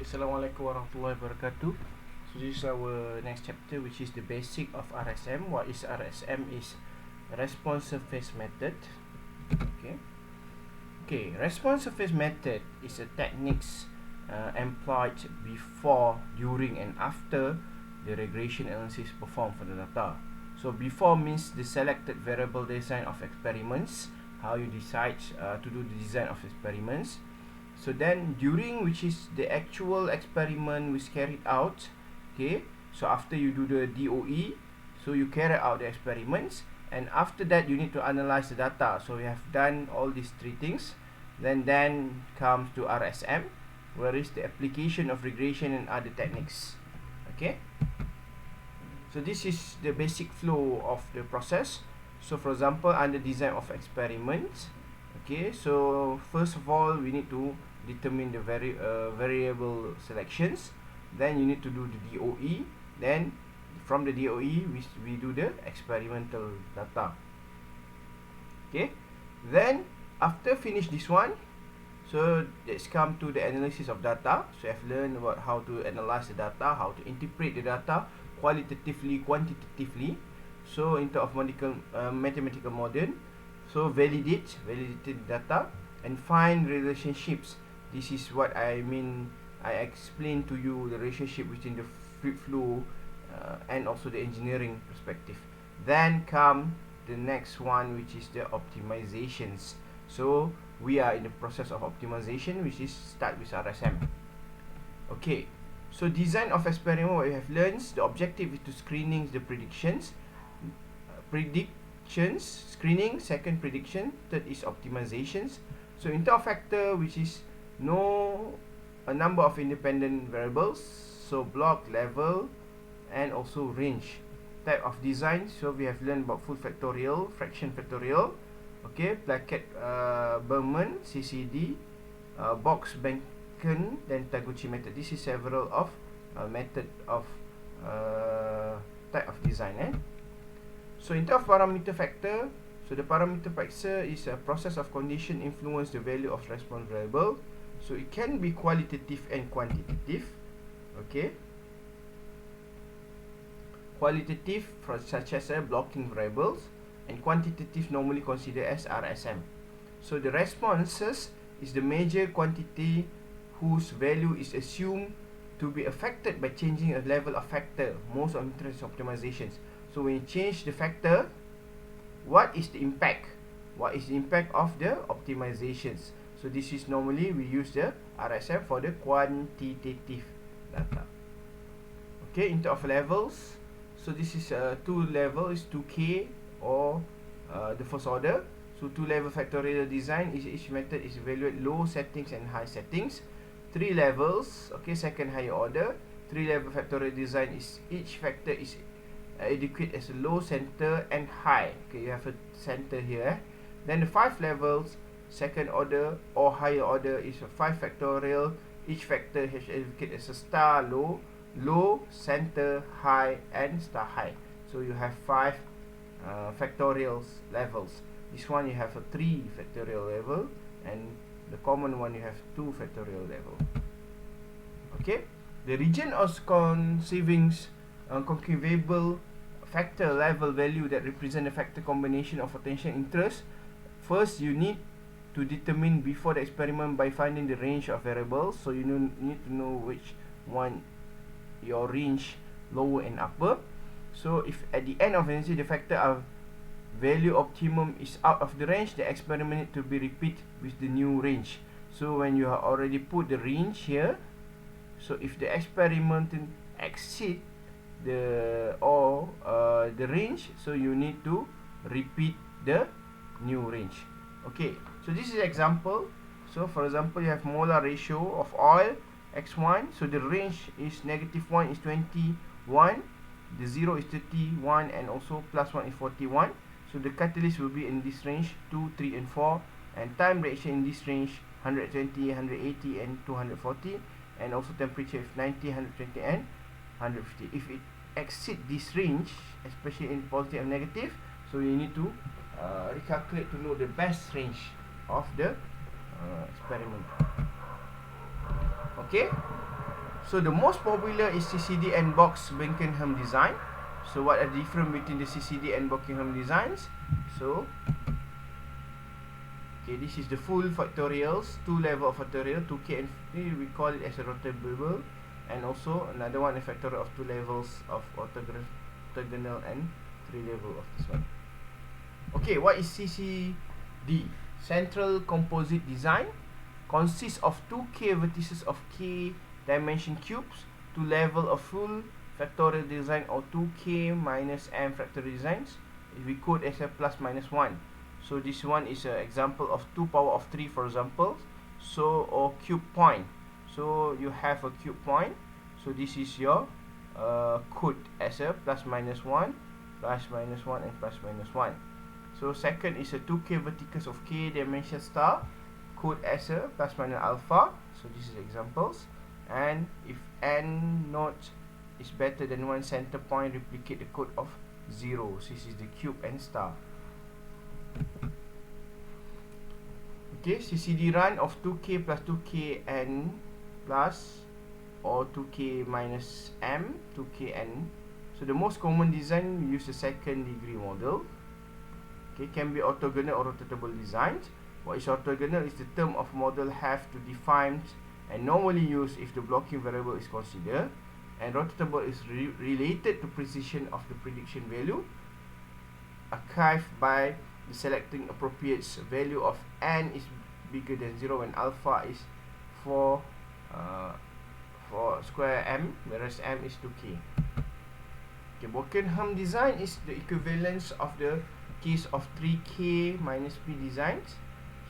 Assalamualaikum warahmatullahi wabarakatuh. So this is our next chapter, which is the basic of RSM. What is RSM? Is response surface method. Okay, response surface method is a techniques employed before, during and after the regression analysis performed for the data. So before means the selected variable design of experiments, how you decide to do the design of experiments. So then during, which is the actual experiment which carried out. Okay, so after you do the DOE, so you carry out the experiments, and after that you need to analyze the data. So we have done all these three things. Then comes to RSM, where is the application of regression and other techniques. Okay, so this is the basic flow of the process. So for example, under design of experiments, okay, so first of all we need to determine the variable selections. Then you need to do the DOE. Then from the DOE we do the experimental data. Okay, then after finish this one, so let's come to the analysis of data. So I've learned about how to analyze the data, how to interpret the data qualitatively, quantitatively. So in terms of mathematical model, so validate data and find relationships. This is what I mean. I explain to you the relationship between the fluid flow and also the engineering perspective. Then come the next one, which is the optimizations. So we are in the process of optimization, which is start with RSM. Okay, so design of experiment, what we have learned, the objective is to screening the predictions, screening, second prediction, third is optimizations. So in terms of factor, which is know a number of independent variables, so block, level and also range. Type of design, so we have learned about full factorial, fraction factorial, okay, Plackett Berman, CCD, box Benken, then Taguchi method. This is several of method of type of design. So in terms of parameter factor, so the parameter factor is a process of condition influence the value of response variable. So it can be qualitative and quantitative. Okay, qualitative such as blocking variables, and quantitative normally considered as RSM. So the responses is the major quantity whose value is assumed to be affected by changing a level of factor, most of interest optimizations. So when you change the factor, what is the impact? What is the impact of the optimizations? So this is normally we use the RSM for the quantitative data. Okay, in terms of levels, so this is 2 level is 2K or the first order. So 2-level factorial design is each method is evaluate low settings and high settings. 3 levels, okay, second higher order. 3-level factorial design is each factor is adequate as a low, center and high. Okay, you have a center here. Then the 5 levels, second order or higher order is a 5 factorial. Each factor has adequate as a star, low, low, center, high and star high. So you have 5 factorial levels. This one you have a 3 factorial level, and the common one you have 2 factorial level. Okay, the region of concavable factor level value that represent the factor combination of potential interest. First, you need to determine before the experiment by finding the range of variables. So you need to know which one your range, lower and upper. So if at the end of the factor of value optimum is out of the range, the experiment need to be repeat with the new range. So when you have already put the range here, so if the experiment exceed the range, so you need to repeat the new range. Okay, so this is example. So for example, you have molar ratio of oil x1, so the range is -1 is 21, the 0 is 31 and also +1 is 41. So the catalyst will be in this range 2, 3 and 4, and time reaction in this range 120, 180 and 240, and also temperature is 90, 120 and 150. If it exceed this range, especially in positive and negative, so you need to recalculate to know the best range of the experiment. Okay, So the most popular is CCD and box Buckingham design. So what are the difference between the CCD and Buckingham designs? So okay, this is the full factorials, 2 level of factorial, 2k and 3, we call it as a rotable, and also another one a factorial of 2 levels of orthogonal and 3 level of this one. Okay, what is CCD? Central composite design consists of 2k vertices of k dimension cubes, 2 level of full factorial design, or 2k minus m factorial designs. If we code as a plus minus 1. So this one is an example of 2 power of 3, for example. So, or cube point. So you have a cube point. So this is your code as a plus minus 1, plus minus 1, and plus minus 1. So second is a 2k verticals of k dimension star, code as a plus minus alpha. So this is examples. And if n not is better than 1 center point, replicate the code of 0. So this is the cube and star. Okay, CCD run of 2k plus 2k n plus or 2k minus m, 2k n. So the most common design, we use the second degree model. Okay, can be orthogonal or rotatable designs. What is orthogonal is the term of model have to define and normally used if the blocking variable is considered, and rotatable is related to precision of the prediction value achieved by the selecting appropriate value of n is bigger than 0 when alpha is for square m, whereas m is 2k. Okay, Buckingham design is the equivalence of the case of 3k minus p designs.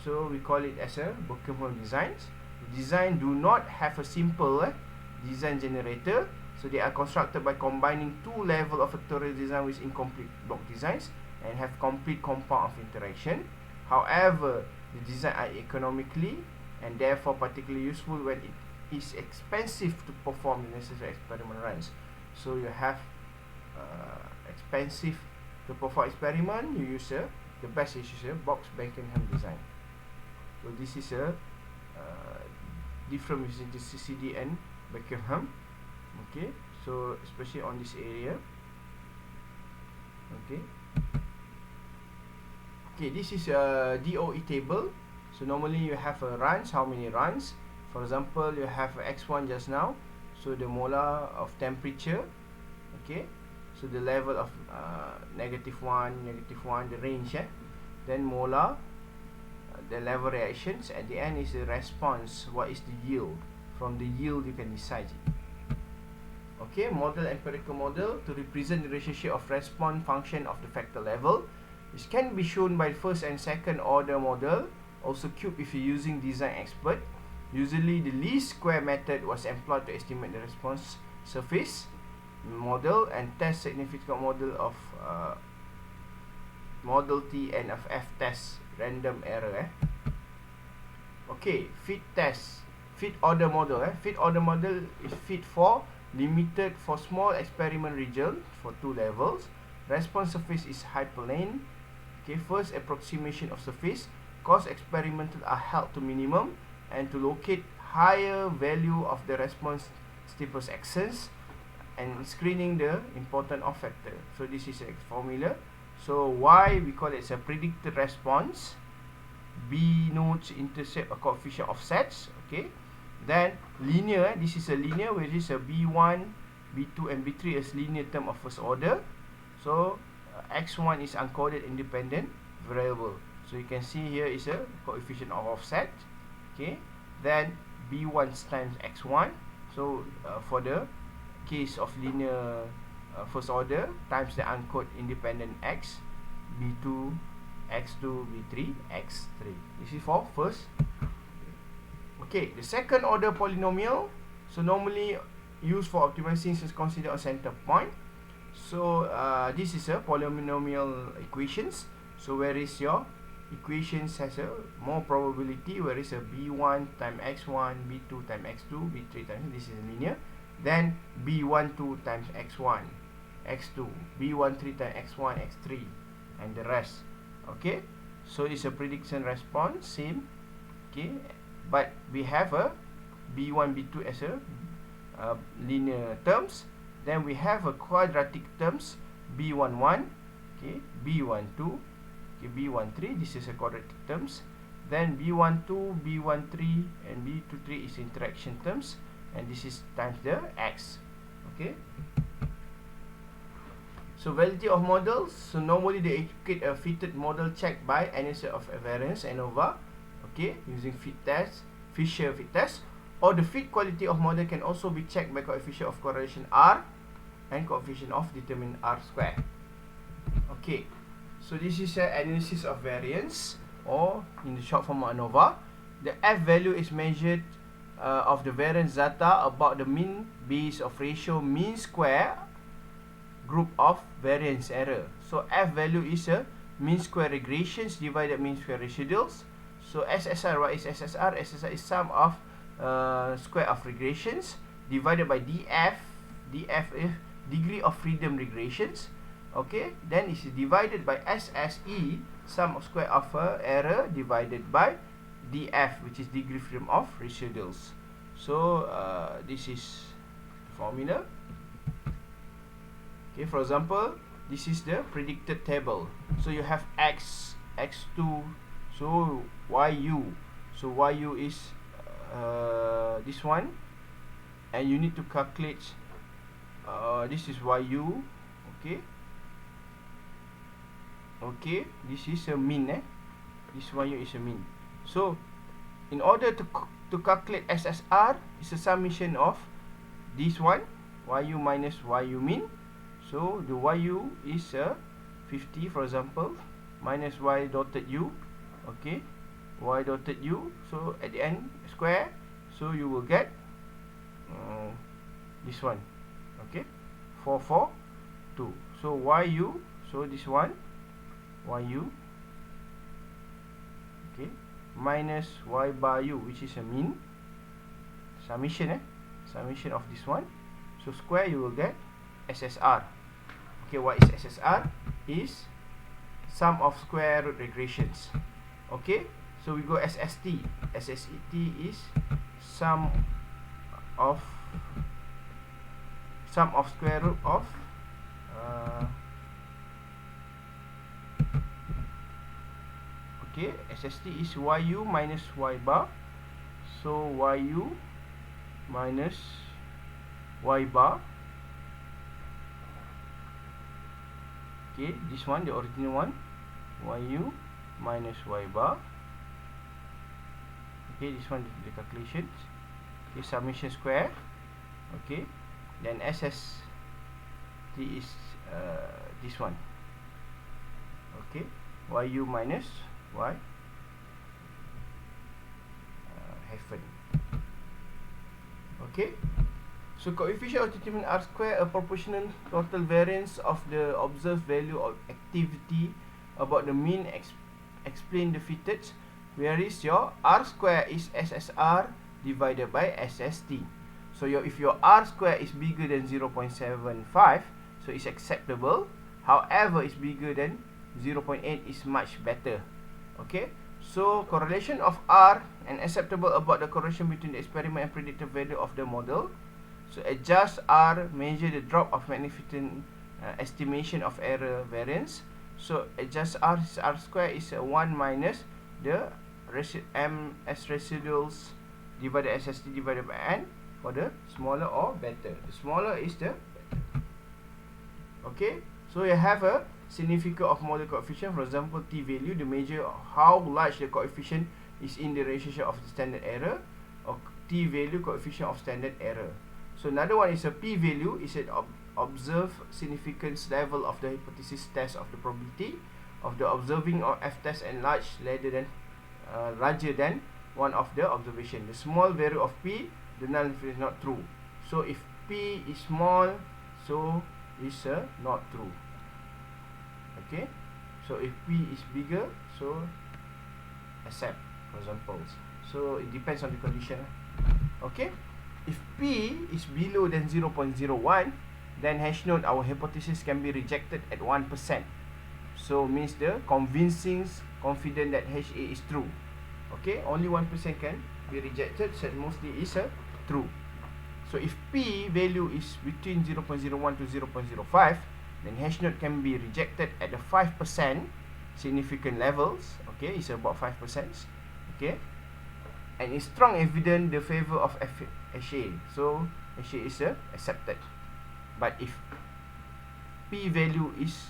So we call it as a Buckingham designs. The design do not have a simple design generator. So they are constructed by combining 2 level of factorial design with incomplete block designs and have complete compound of interaction. However, the design are economically and therefore particularly useful when it is expensive to perform the necessary experiment runs. So you have expensive to perform experiment, you use the best is a box Buckingham design. So this is a difference between the CCD and Buckingham. Okay, so especially on this area. Okay. Okay, this is a DOE table. So normally you have a runs, how many runs. For example, you have x1 just now. So the molar of temperature. Okay, so the level of -1, the range. Then molar, the level reactions. At the end is the response. What is the yield? From the yield you can decide it. Okay, model, empirical model to represent the relationship of response function of the factor level. This can be shown by first and second order model, also cube if you're using design expert. Usually the least square method was employed to estimate the response surface model and test significant model of model T and of F test random error. Okay, fit test, fit order model. Fit order model is fit for limited for small experiment region for 2 levels. Response surface is hyperplane. Okay, first approximation of surface, cause experimental are held to minimum, and to locate higher value of the response steepest axis and screening the important off factor. So this is a formula. So Y we call it as a predicted response. B nodes intercept a coefficient offsets. Okay, then linear, this is a linear, which is a B1, B2 and B3 is linear term of first order. So x1 is uncoded independent variable. So you can see here is a coefficient of offset. Okay, then B1 times x1. So for the case of linear first order times the uncoded independent x, B2, x2, B3, x3. This is for first. Okay, the second order polynomial. So normally used for optimizing is considered a center point. So this is a polynomial equations. So where is your equations has a more probability, where is a B1 times x1, B2 times x2, B3 times, this is linear. Then B12 times x1, x2, B13 times x1, x3, and the rest. Okay, so it's a prediction response, same. Okay, but we have a B1, B2 as a linear terms. Then we have a quadratic terms b11, okay, b12, okay, b13. This is a quadratic terms. Then b12, b13, and b23 is interaction terms, and this is times the x. Okay. So validity of models. So normally they educate a fitted model checked by analysis of variance ANOVA, okay, using fit test, Fisher fit test, or the fit quality of model can also be checked by coefficient of correlation R and coefficient of determinant R square. Okay, so this is an analysis of variance, or in the short form ANOVA. The F value is measured of the variance data about the mean base of ratio mean square group of variance error. So F value is a mean square regressions divided mean square residuals. So SSR, what is SSR? SSR is sum of square of regressions divided by DF. DF is degree of freedom regressions. Okay, then it's divided by SSE, sum of square of error divided by DF, which is degree freedom of residuals. So this is formula. Okay, for example, this is the predicted table. So you have x, x2, so yu. So yu is this one, and you need to calculate this is yu. Okay. Okay, this is a mean. This yu is a mean. So in order to calculate SSR, it's a summation of this one, yu minus yu mean. So the yu is 50, for example, minus y dotted u. Okay, y dotted u. So at the end square, so you will get this one. Okay, 442. So yu, so this one yu, okay, minus y bar u, which is a mean summation, summation of this one. So square, you will get SSR. Okay, what is SSR? Is sum of square root regressions. Okay, so we go SST. SST is sum of square root of okay, SST is yu minus y bar. So yu minus y bar. Okay, this one, the original one, yu minus y bar. Okay, this one the calculations. Okay, summation square. Okay, then SST is this one. Okay, yu minus y hyphen. Okay, so coefficient of determinant R square, a proportional total variance of the observed value of activity about the mean explain the fitted, whereas your R square is SSR divided by SST. So if your R square is bigger than 0.75, so it's acceptable. However, it's bigger than 0.8 is much better. Okay, so correlation of R and acceptable about the correlation between the experiment and predicted value of the model. So adjust R, measure the drop of magnificent estimation of error variance. So adjust R square is 1 minus the MS residuals divided SST divided by N for the smaller or better. The smaller is the better. Okay, so you have a significance of model coefficient. For example, t value, the measure of how large the coefficient is in the relationship of the standard error, or t value, coefficient of standard error. So another one is a p value, is an observed significance level of the hypothesis test of the probability of the observing or f test and larger than one of the observation. The small value of p, the null is not true. So if p is small, so is not true. Okay, so if p is bigger, so accept, for example. So it depends on the condition. Okay, if p is below than 0.01, then hash note our hypothesis can be rejected at 1%. So means the convincing confident that HA is true. Okay, only 1% can be rejected, so mostly is true. So if P value is between 0.01 to 0.05, then hash node can be rejected at the 5% significant levels. Okay, it's about 5%. Okay, and it's strong evidence the favor of hash A. So hash A is accepted. But if P value is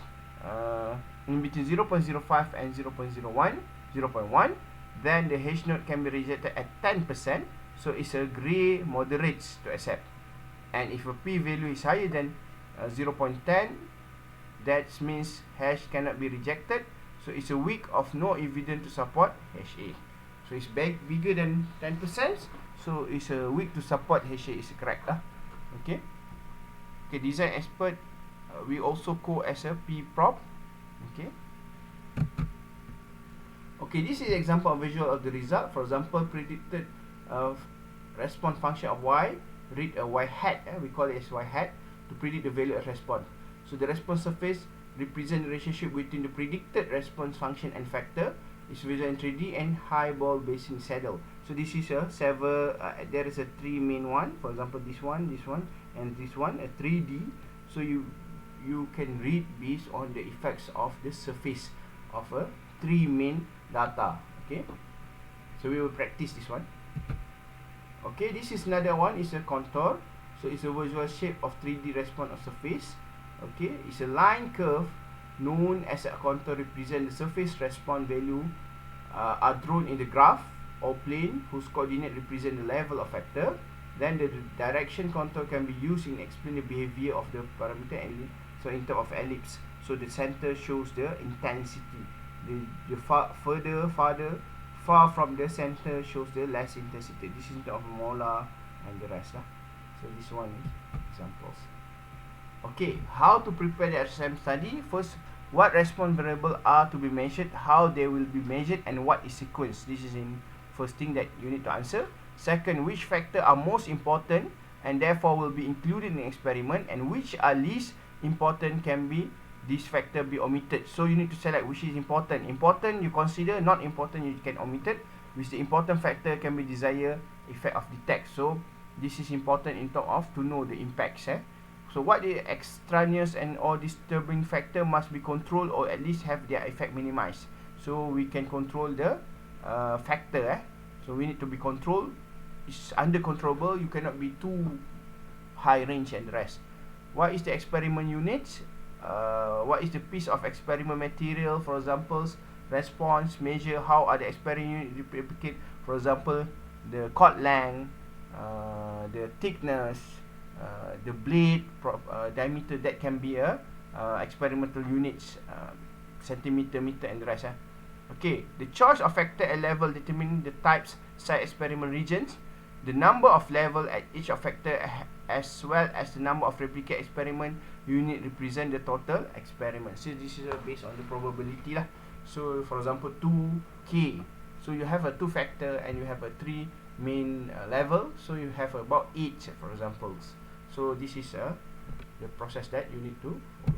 in between 0.05 and 0.1, then the hash node can be rejected at 10%. So it's a gray moderates to accept. And if a P value is higher than 0.10, that means hash cannot be rejected. So it's a weak of no evidence to support hash A. So it's bigger than 10%. So it's a weak to support hash A is correct. Okay. Okay, design expert, we also call as a P prop. Okay. Okay, this is example of visual of the result. For example, predicted response function of y, read a y hat, we call it as y hat, to predict the value of response. So the response surface represent the relationship between the predicted response function and factor. It's visual in 3D and high ball basin saddle. So this is a several, there is a three main one. For example, this one, and this one, a 3D. So you can read based on the effects of the surface of a three main data. Okay, so we will practice this one. Okay, this is another one, is a contour. So it's a visual shape of 3D response of surface. Okay, it's a line curve known as a contour represent the surface response value are drawn in the graph or plane whose coordinate represent the level of factor. Then the direction contour can be used in explain the behavior of the parameter, and so in terms of ellipse. So the center shows the intensity. The far from the center shows the less intensity. This is in terms of molar and the rest. So this one is examples. Okay, how to prepare the SSM study? First, what response variable are to be measured, how they will be measured, and what is sequence. This is in first thing that you need to answer. Second, which factor are most important and therefore will be included in the experiment, and which are least important, can be this factor be omitted. So you need to select which is important. Important you consider, not important you can omit it. Which the important factor can be desired effect of the text. So this is important in terms of to know the impacts. So what the extraneous and or disturbing factor must be controlled, or at least have their effect minimized. So we can control the factor. So we need to be controlled. It's under controllable. You cannot be too high range and the rest. What is the experiment unit? What is the piece of experiment material? For examples, response, measure, how are the experiment unit replicate? For example, the chord length, the thickness, the blade diameter. That can be a experimental units, centimeter, meter, and the rest. Okay, the choice of factor at level determine the types, site experiment regions, the number of level at each of factor, as well as the number of replicate experiment unit represent the total experiment. So this is based on the probability lah. So for example 2k, so you have a 2 factor and you have a 3 main level, so you have about 8 for examples. So this is the process that you need to follow.